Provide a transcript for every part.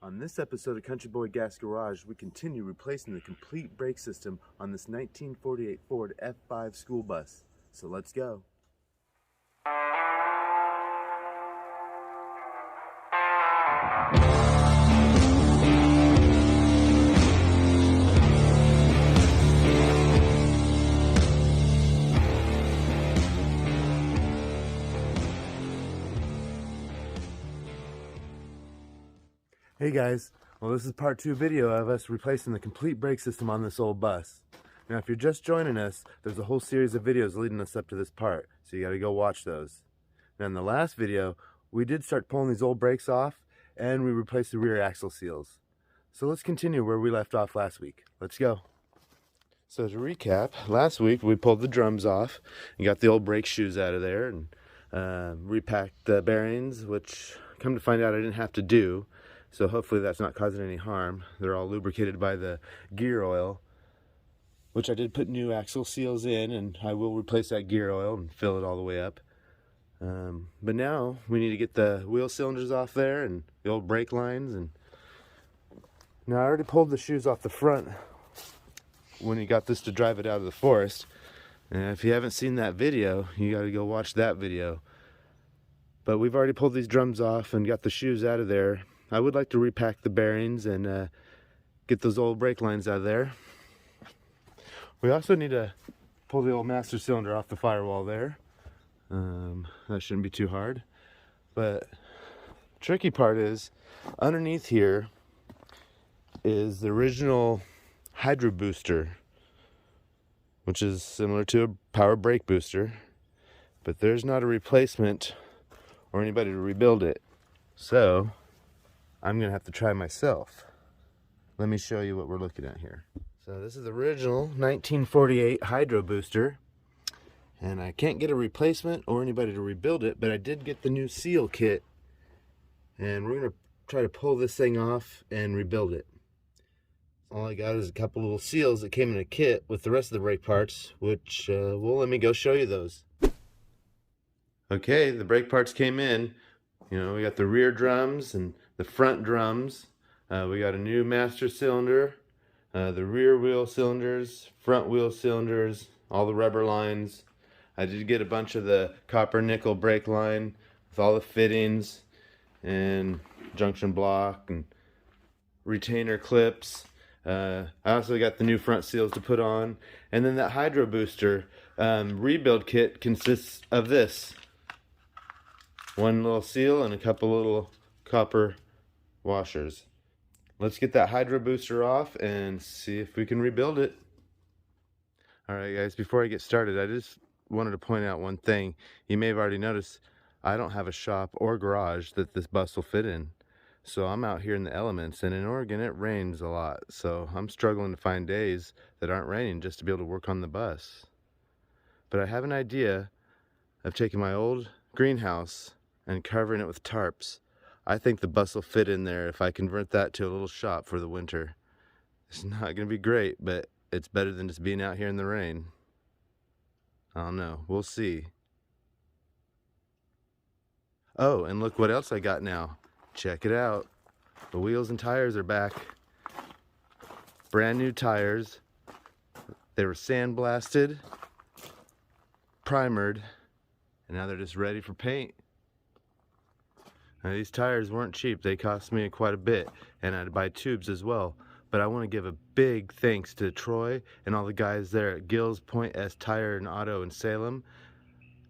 On this episode of Country Boy Gas Garage, we continue replacing the complete brake system on this 1948 Ford F5 school bus. So let's go. Hey guys, well this is part 2 video of us replacing the complete brake system on this old bus. Now if you're just joining us, there's a whole series of videos leading us up to this part, so you gotta go watch those. Now in the last video, we did start pulling these old brakes off and we replaced the rear axle seals. So let's continue where we left off last week. Let's go. So to recap, last week we pulled the drums off and got the old brake shoes out of there and repacked the bearings, which come to find out I didn't have to do. So hopefully that's not causing any harm. They're all lubricated by the gear oil, which I did put new axle seals in, and I will replace that gear oil and fill it all the way up. But now we need to get the wheel cylinders off there and the old brake lines. And now I already pulled the shoes off the front when he got this to drive it out of the forest. And if you haven't seen that video, you gotta go watch that video. But we've already pulled these drums off and got the shoes out of there. I would like to repack the bearings and get those old brake lines out of there. We also need to pull the old master cylinder off the firewall there. That shouldn't be too hard. But the tricky part is, underneath here is the original Hydro booster, which is similar to a power brake booster. But there's not a replacement or anybody to rebuild it. So I'm gonna have to try myself. Let me show you what we're looking at here. So this is the original 1948 Hydro booster, and I can't get a replacement or anybody to rebuild it, but I did get the new seal kit, and we're gonna try to pull this thing off and rebuild it. All I got is a couple little seals that came in a kit with the rest of the brake parts, which well, let me go show you those. Okay, the brake parts came in. You know, we got the rear drums and the front drums. We got a new master cylinder, the rear wheel cylinders, front wheel cylinders, all the rubber lines. I did get a bunch of the copper nickel brake line with all the fittings and junction block and retainer clips. I also got the new front seals to put on. And then that Hydro booster rebuild kit consists of this. One little seal and a couple little copper washers. Let's get that Hydro booster off and see if we can rebuild it. Alright guys, before I get started, I just wanted to point out one thing. You may have already noticed I don't have a shop or garage that this bus will fit in. So I'm out here in the elements, and in Oregon it rains a lot. So I'm struggling to find days that aren't raining just to be able to work on the bus. But I have an idea of taking my old greenhouse and covering it with tarps. I think the bus will fit in there if I convert that to a little shop for the winter. It's not going to be great, but it's better than just being out here in the rain. I don't know. We'll see. Oh, and look what else I got now. Check it out. The wheels and tires are back. Brand new tires. They were sandblasted, primered, and now they're just ready for paint. Now these tires weren't cheap. They cost me quite a bit, and I had to buy tubes as well. But I want to give a big thanks to Troy and all the guys there at Gills, Point S Tire and Auto in Salem.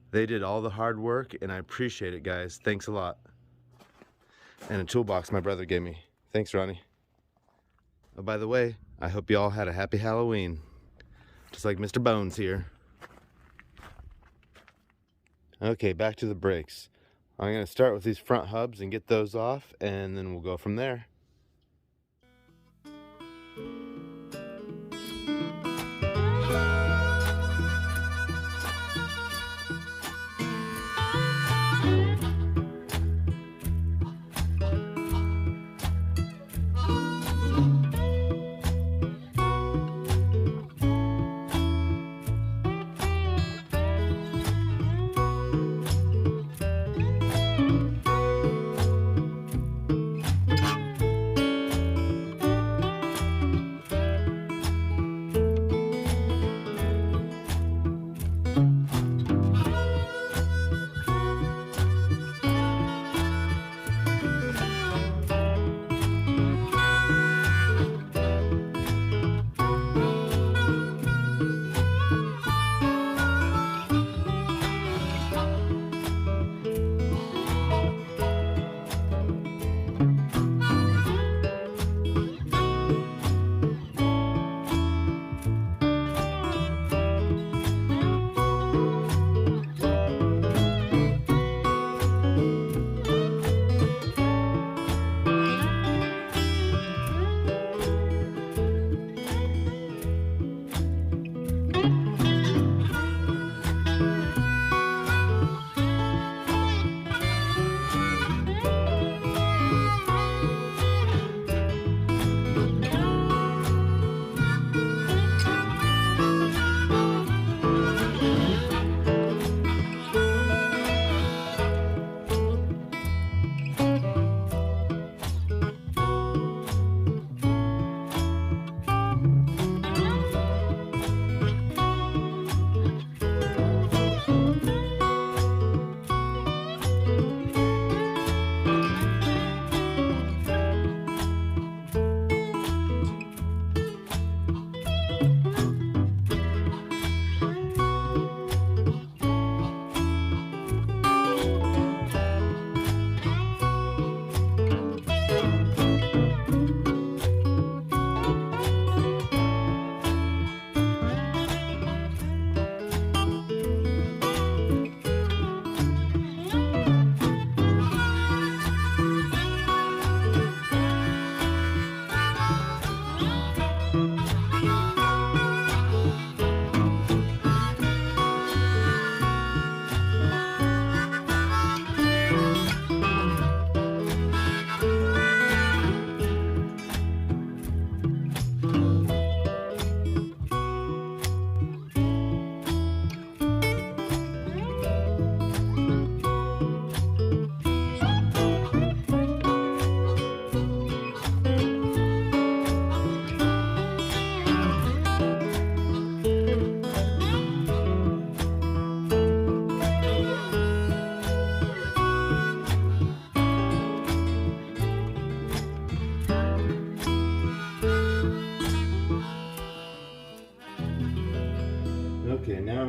They did all the hard work, and I appreciate it, guys. Thanks a lot. And a toolbox my brother gave me. Thanks, Ronnie. Oh, by the way, I hope you all had a happy Halloween. Just like Mr. Bones here. Okay, back to the brakes. I'm going to start with these front hubs and get those off, and then we'll go from there.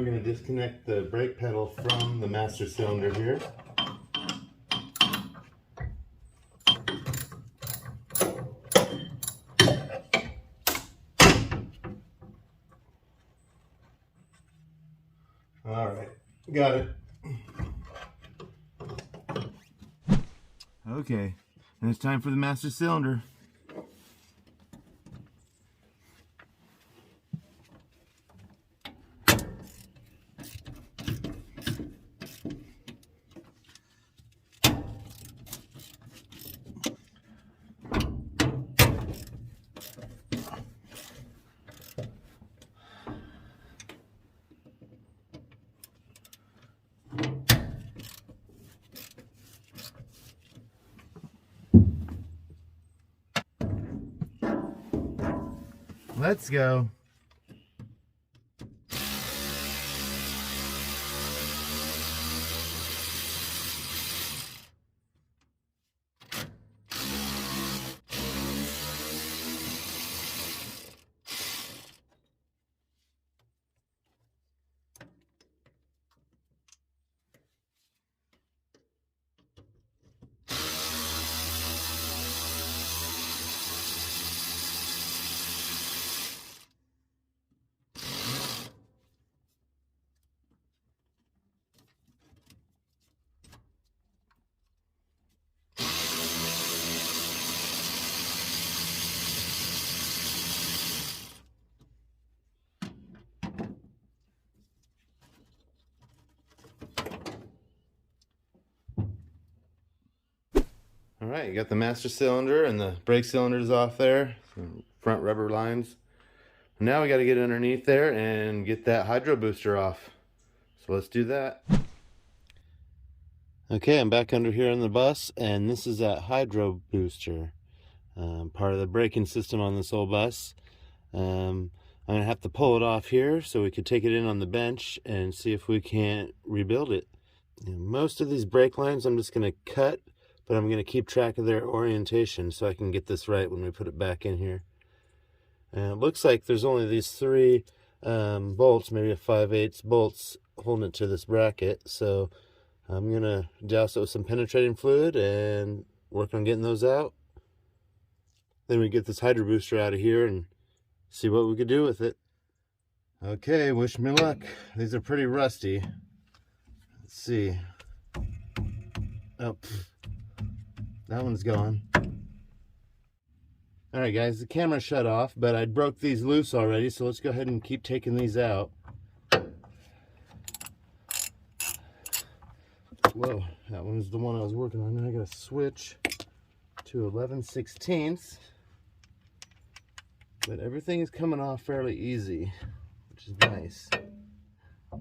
we're going to disconnect the brake pedal from the master cylinder here. All right, got it. Okay, and it's time for the master cylinder. Let's go. All right, you got the master cylinder and the brake cylinders off there, some front rubber lines. Now we got to get underneath there and get that hydro booster off. So let's do that. Okay, I'm back under here on the bus, and this is that hydro booster, part of the braking system on this old bus. I'm going to have to pull it off here so we could take it in on the bench and see if we can't rebuild it. Most of these brake lines I'm just going to cut, but I'm going to keep track of their orientation so I can get this right when we put it back in here. And it looks like there's only these three bolts, maybe a 5/8 bolts holding it to this bracket. So I'm going to douse it with some penetrating fluid and work on getting those out. Then we get this hydro booster out of here and see what we could do with it. Okay, wish me luck. These are pretty rusty. Let's see. Oh, that one's gone. Alright guys, the camera shut off, but I broke these loose already, so let's go ahead and keep taking these out. Whoa, that one's the one I was working on. Now I gotta switch to 11/16. But everything is coming off fairly easy, which is nice. Oh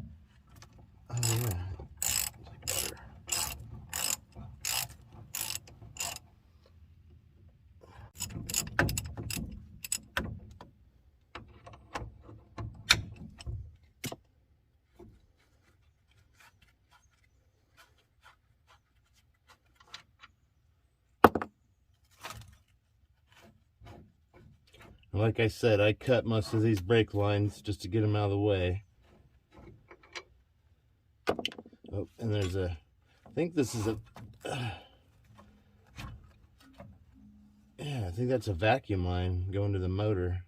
yeah. Like I said, I cut most of these brake lines just to get them out of the way. Oh, and there's a, I think this is a, yeah, I think that's a vacuum line going to the motor.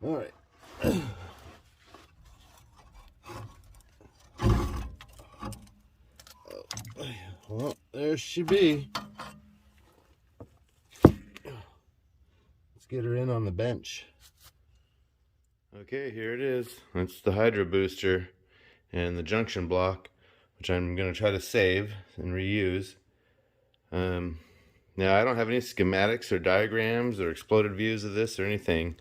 All right. Well, there she be. Get her in on the bench. Okay, here it is. That's the hydro booster and the junction block, which I'm going to try to save and reuse. Now I don't have any schematics or diagrams or exploded views of this or anything,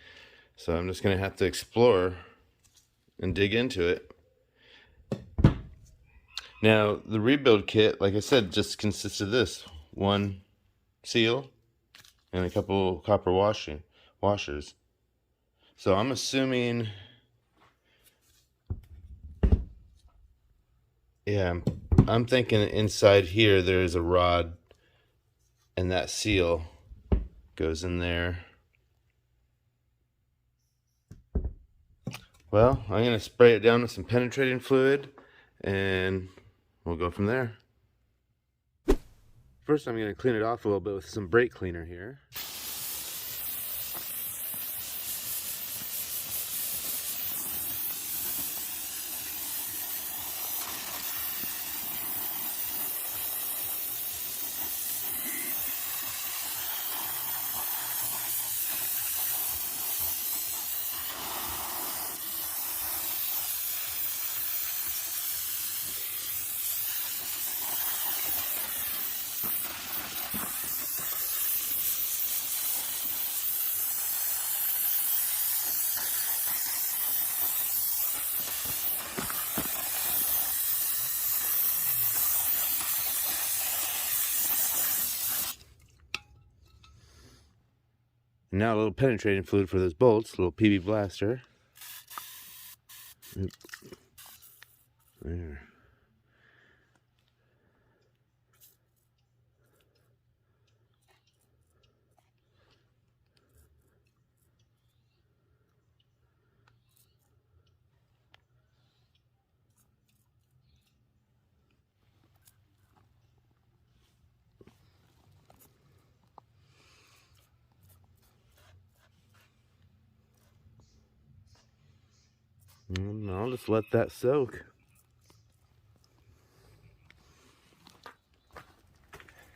so I'm just going to have to explore and dig into it. Now the rebuild kit, like I said, just consists of this: one seal and a couple copper washers. So I'm assuming, yeah, I'm thinking inside here there's a rod and that seal goes in there. Well, I'm going to spray it down with some penetrating fluid and we'll go from there. First I'm going to clean it off a little bit with some brake cleaner here. And now a little penetrating fluid for those bolts, a little PB blaster. There. And I'll just let that soak.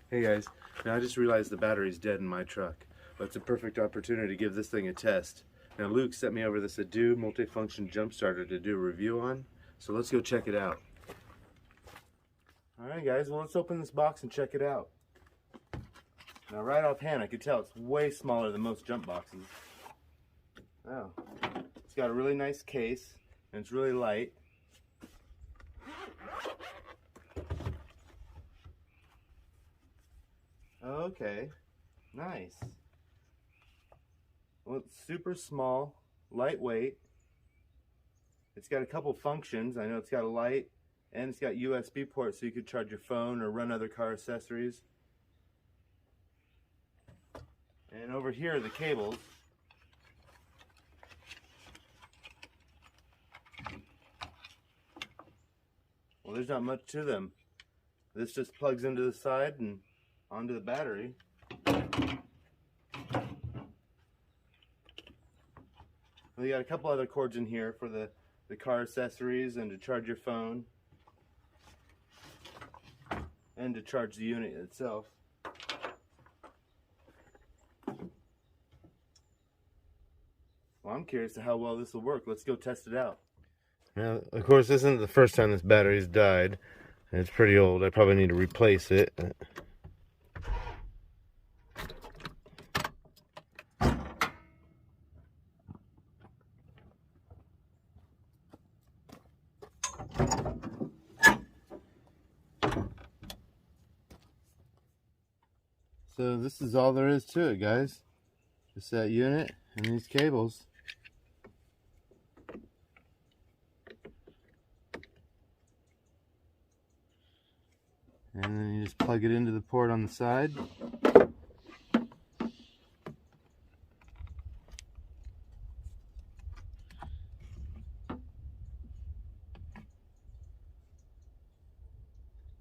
Hey guys, now I just realized the battery's dead in my truck, but it's a perfect opportunity to give this thing a test. Now Luke sent me over this Audew multifunction jump starter to do a review on, so let's go check it out. Alright guys, well let's open this box and check it out. Now right offhand I can tell it's way smaller than most jump boxes. Oh, it's got a really nice case and it's really light. Okay, nice. Well, it's super small, lightweight. It's got a couple functions. I know it's got a light and it's got USB ports so you could charge your phone or run other car accessories. And over here are the cables. Well, there's not much to them. This just plugs into the side and onto the battery. Well, you got a couple other cords in here for the car accessories and to charge your phone and to charge the unit itself. Well, I'm curious to how well this will work. Let's go test it out. Now, of course, this isn't the first time this battery's died. It's pretty old. I probably need to replace it. So this is all there is to it, guys. Just that unit and these cables. And then you just plug it into the port on the side.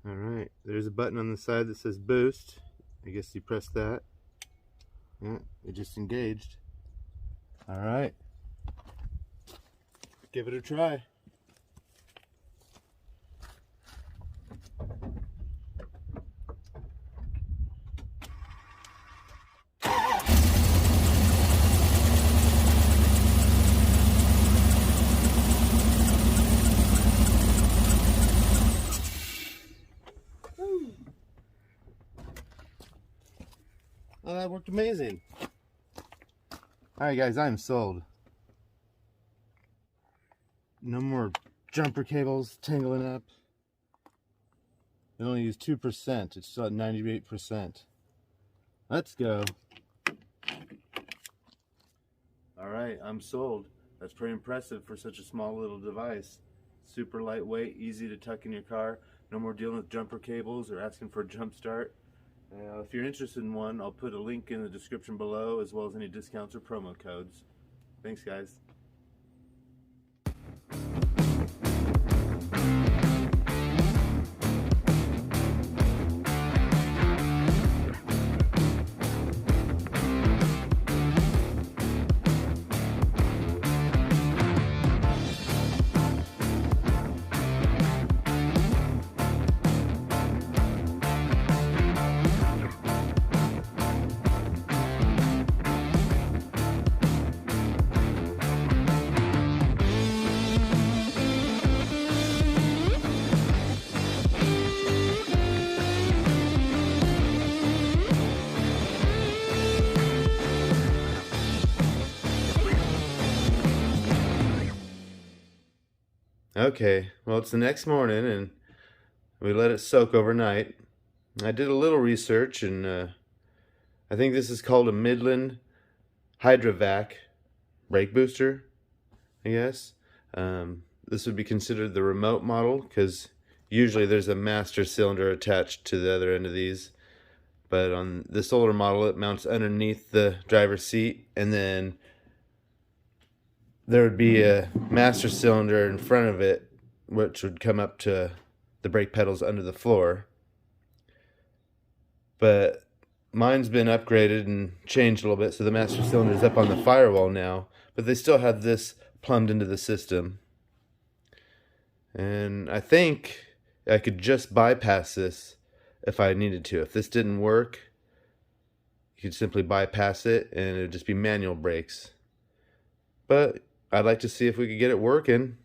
Alright, there's a button on the side that says boost. I guess you press that. Yeah, it just engaged. Alright. Give it a try. Oh, that worked amazing. Alright guys, I'm sold. No more jumper cables tangling up. It only used 2%. It's still at 98%. Let's go. Alright, I'm sold. That's pretty impressive for such a small little device. Super lightweight, easy to tuck in your car. No more dealing with jumper cables or asking for a jump start. If you're interested in one, I'll put a link in the description below as well as any discounts or promo codes. Thanks guys. Okay, well, it's the next morning and we let it soak overnight. I did a little research and I think this is called a Midland Hydrovac brake booster, I guess. This would be considered the remote model because usually there's a master cylinder attached to the other end of these. But on this older model, it mounts underneath the driver's seat, and then there would be a master cylinder in front of it, which would come up to the brake pedals under the floor. But mine's been upgraded and changed a little bit, so the master cylinder is up on the Firewall now, but they still have this plumbed into the system. And I think I could just bypass this if I needed to. If this didn't work, you could simply bypass it and it would just be manual brakes. But I'd like to see if we could get it working.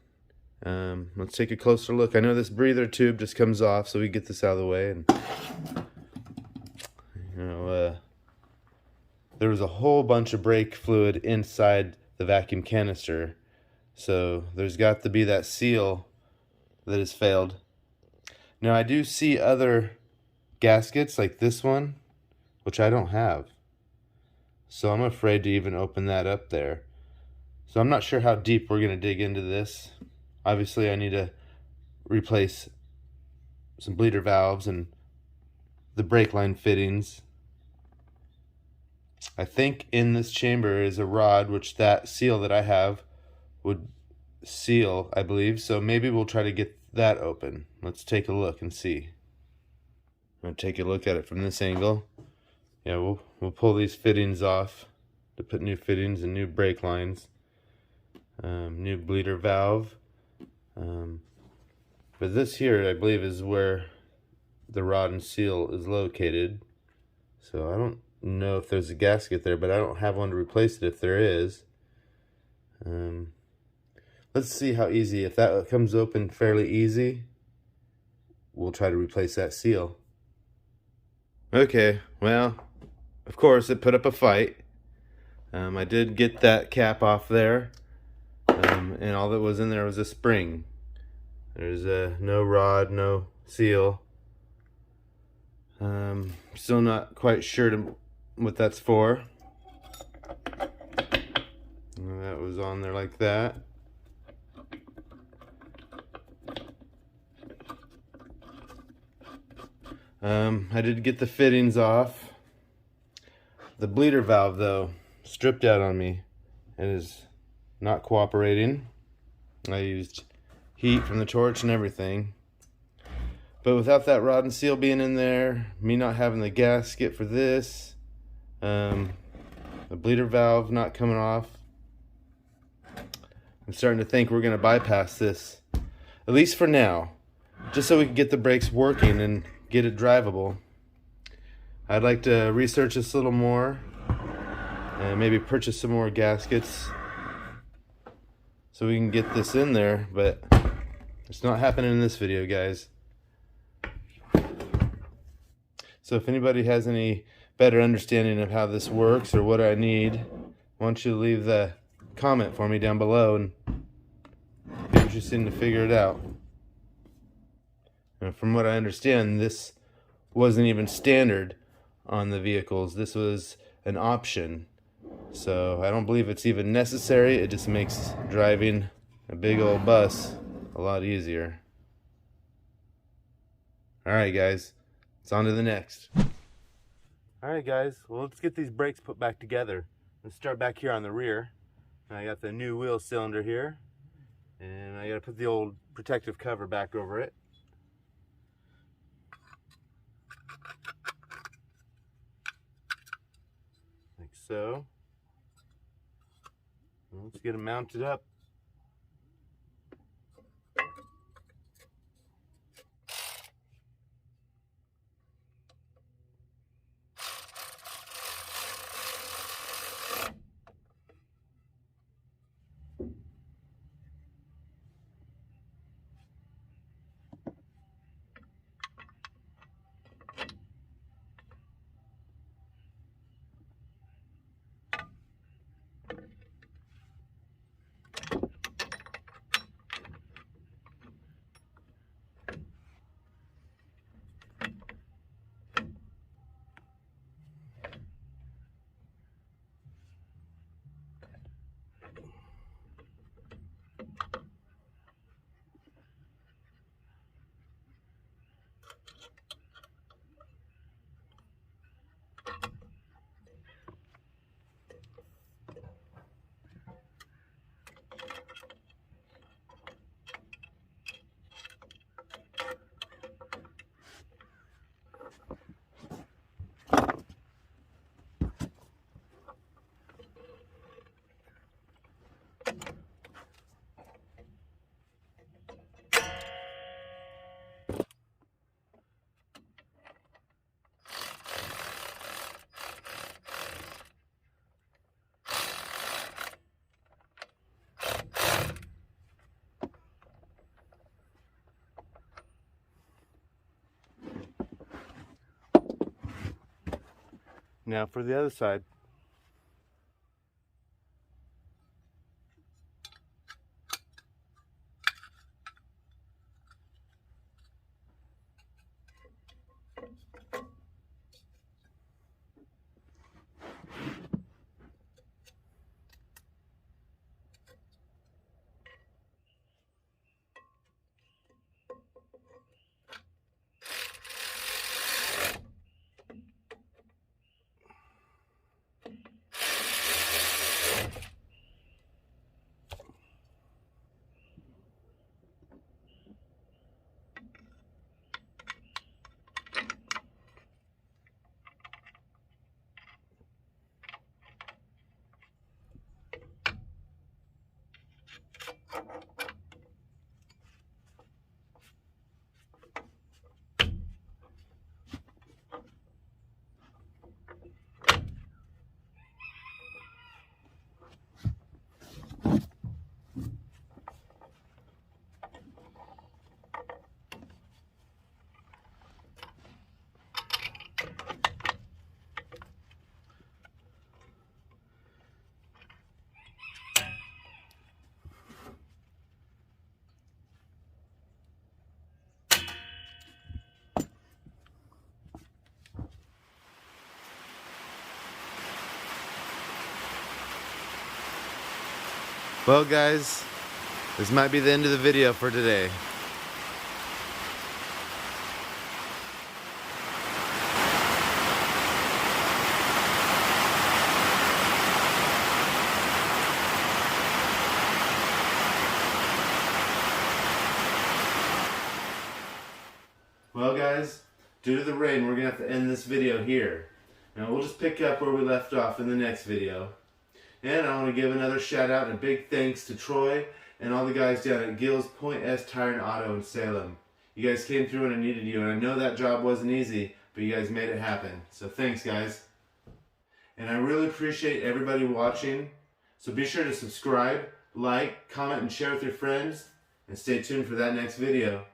Let's take a closer look. I know this breather tube just comes off, so we get this out of the way. And there was a whole bunch of brake fluid inside the vacuum canister, so there's got to be that seal that has failed. Now I do see other gaskets like this one, which I don't have, so I'm afraid to even open that up there. So I'm not sure how deep we're going to dig into this. Obviously I need to replace some bleeder valves and the brake line fittings. I think in this chamber is a rod, which that seal that I have would seal, I believe. So maybe we'll try to get that open. Let's take a look and see. I'm going to take a look at it from this angle. Yeah, we'll pull these fittings off to put new fittings and new brake lines. New bleeder valve. But this here, I believe, is where the rod and seal is located. So I don't know if there's a gasket there, but I don't have one to replace it if there is. Let's see how easy. If that comes open fairly easy, we'll try to replace that seal. Okay, well, of course it put up a fight. I did get that cap off there, and all that was in there was a spring. There's no rod, no seal. Still not quite sure what that's for. That was on there like that. I did get the fittings off. The bleeder valve, though, stripped out on me. It is not cooperating. I used heat from the torch and everything. But without that rod and seal being in there, me not having the gasket for this, the bleeder valve not coming off, I'm starting to think we're going to bypass this, at least for now, just so we can get the brakes working and get it drivable. I'd like to research this a little more and maybe purchase some more gaskets so we can get this in there, but it's not happening in this video, guys. So if anybody has any better understanding of how this works or what I need, why don't you leave the comment for me down below and be interested to figure it out. And from what I understand, this wasn't even standard on the vehicles. This was an option. So I don't believe it's even necessary. It just makes driving a big old bus a lot easier. Alright guys, it's on to the next. Alright guys, well, let's get these brakes put back together. Let's start back here on the rear. I got the new wheel cylinder here, And I gotta put the old protective cover back over it. Like so. Let's get them mounted up. Now for the other side. Well guys, this might be the end of the video for today. Well guys, due to the rain, we're going to have to end this video here. Now we'll just pick up where we left off in the next video. And I want to give another shout out and a big thanks to Troy and all the guys down at Gill's Point S Tire and Auto in Salem. You guys came through when I needed you, and I know that job wasn't easy, but you guys made it happen. So thanks guys. And I really appreciate everybody watching. So be sure to subscribe, like, comment, and share with your friends. And stay tuned for that next video.